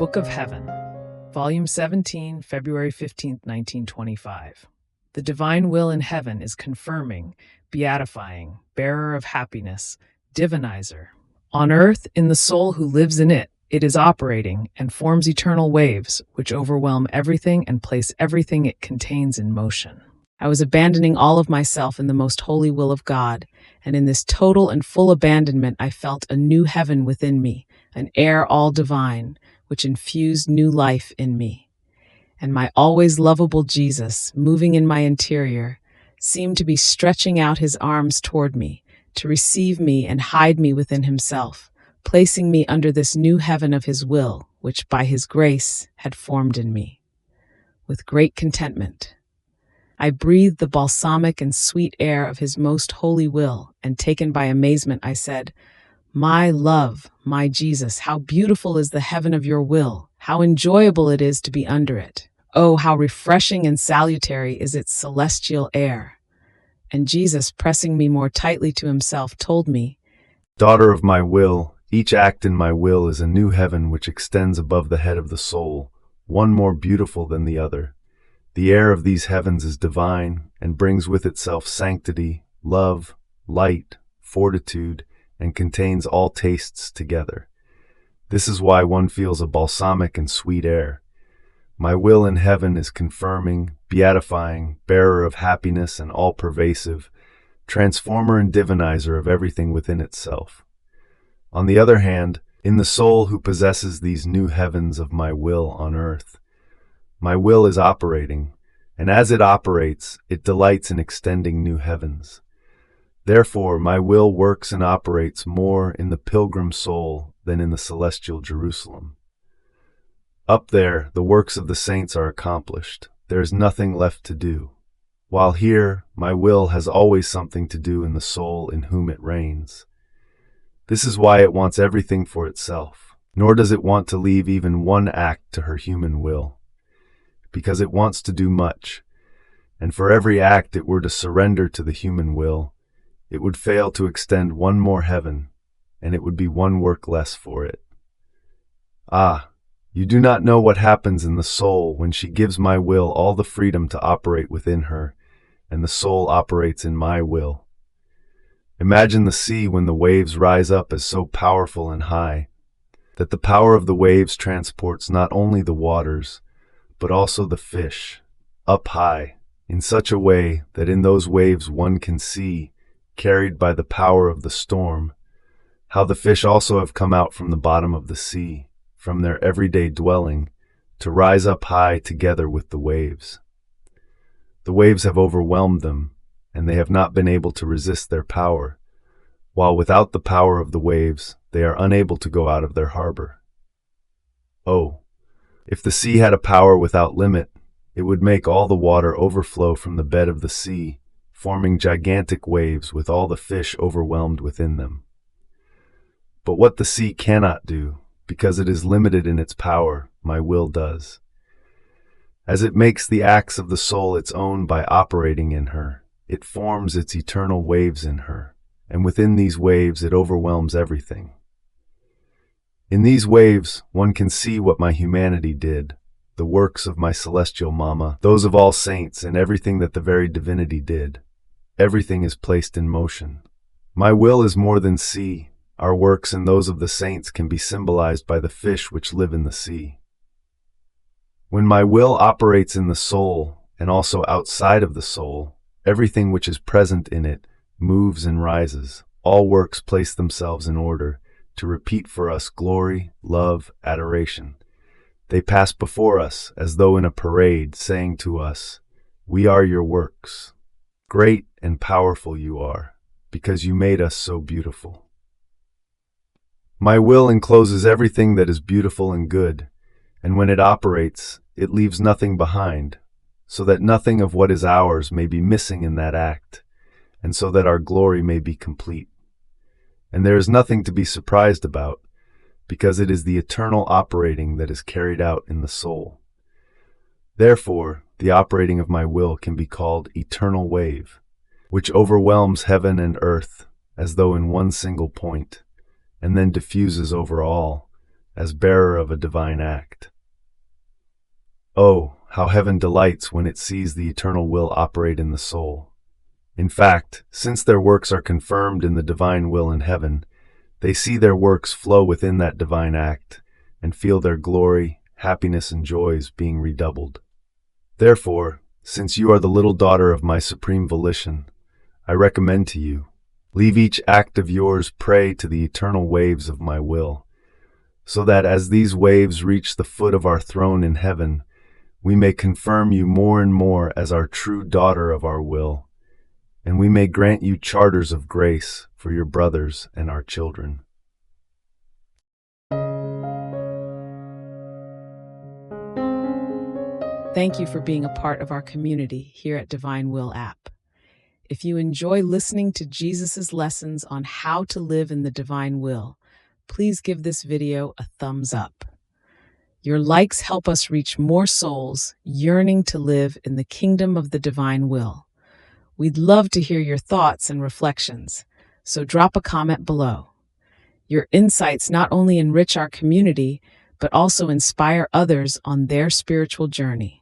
Book of Heaven, Volume 17, February 15, 1925. The divine will in heaven is confirming, beatifying, bearer of happiness, divinizer. On earth, in the soul who lives in it, it is operating and forms eternal waves which overwhelm everything and place everything it contains in motion. I was abandoning all of myself in the most holy will of God, and in this total and full abandonment I felt a new heaven within me, an air all divine, which infused new life in me. And my always lovable Jesus, moving in my interior, seemed to be stretching out his arms toward me, to receive me and hide me within himself, placing me under this new heaven of his will, which by his grace had formed in me. With great contentment, I breathed the balsamic and sweet air of his most holy will, and taken by amazement, I said, "My love, my Jesus, how beautiful is the heaven of your will, how enjoyable it is to be under it. Oh, how refreshing and salutary is its celestial air." And Jesus, pressing me more tightly to himself, told me, "Daughter of my will, each act in my will is a new heaven which extends above the head of the soul, one more beautiful than the other. The air of these heavens is divine and brings with itself sanctity, love, light, fortitude, and contains all tastes together. This is why one feels a balsamic and sweet air. My will in heaven is confirming, beatifying, bearer of happiness and all-pervasive, transformer and divinizer of everything within itself. On the other hand, in the soul who possesses these new heavens of my will on earth, my will is operating, and as it operates, it delights in extending new heavens. Therefore, my will works and operates more in the pilgrim soul than in the celestial Jerusalem. Up there, the works of the saints are accomplished. There is nothing left to do. While here, my will has always something to do in the soul in whom it reigns. This is why it wants everything for itself, nor does it want to leave even one act to her human will, because it wants to do much, and for every act it were to surrender to the human will, it would fail to extend one more heaven, and it would be one work less for it. Ah, you do not know what happens in the soul when she gives my will all the freedom to operate within her, and the soul operates in my will. Imagine the sea when the waves rise up as so powerful and high, that the power of the waves transports not only the waters, but also the fish, up high, in such a way that in those waves one can see, carried by the power of the storm, how the fish also have come out from the bottom of the sea, from their everyday dwelling, to rise up high together with the waves. The waves have overwhelmed them, and they have not been able to resist their power, while without the power of the waves, they are unable to go out of their harbor. Oh, if the sea had a power without limit, it would make all the water overflow from the bed of the sea, forming gigantic waves with all the fish overwhelmed within them. But what the sea cannot do, because it is limited in its power, my will does. As it makes the acts of the soul its own by operating in her, it forms its eternal waves in her, and within these waves it overwhelms everything. In these waves, one can see what my humanity did, the works of my celestial Mama, those of all saints, and everything that the very divinity did. Everything is placed in motion. My will is more than sea. Our works and those of the saints can be symbolized by the fish which live in the sea. When my will operates in the soul, and also outside of the soul, everything which is present in it moves and rises. All works place themselves in order to repeat for us glory, love, adoration. They pass before us as though in a parade, saying to us, "We are your works. Great and powerful you are, because you made us so beautiful." My will encloses everything that is beautiful and good, and when it operates, it leaves nothing behind, so that nothing of what is ours may be missing in that act, and so that our glory may be complete. And there is nothing to be surprised about, because it is the eternal operating that is carried out in the soul. Therefore, the operating of my will can be called eternal wave, which overwhelms heaven and earth as though in one single point, and then diffuses over all, as bearer of a divine act. Oh, how heaven delights when it sees the eternal will operate in the soul. In fact, since their works are confirmed in the divine will in heaven, they see their works flow within that divine act and feel their glory, happiness, and joys being redoubled. Therefore, since you are the little daughter of my supreme volition, I recommend to you, leave each act of yours prey to the eternal waves of my will, so that as these waves reach the foot of our throne in heaven, we may confirm you more and more as our true daughter of our will, and we may grant you charters of grace for your brothers and our children. Thank you for being a part of our community here at Divine Will app. If you enjoy listening to Jesus' lessons on how to live in the divine will, please give this video a thumbs up. Your likes help us reach more souls yearning to live in the kingdom of the divine will. We'd love to hear your thoughts and reflections, so drop a comment below. Your insights not only enrich our community, but also inspire others on their spiritual journey.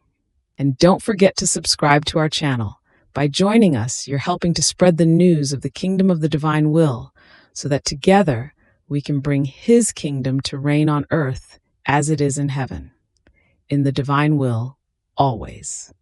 And don't forget to subscribe to our channel. By joining us, you're helping to spread the news of the kingdom of the divine will, so that together we can bring His kingdom to reign on earth as it is in heaven. In the divine will, always.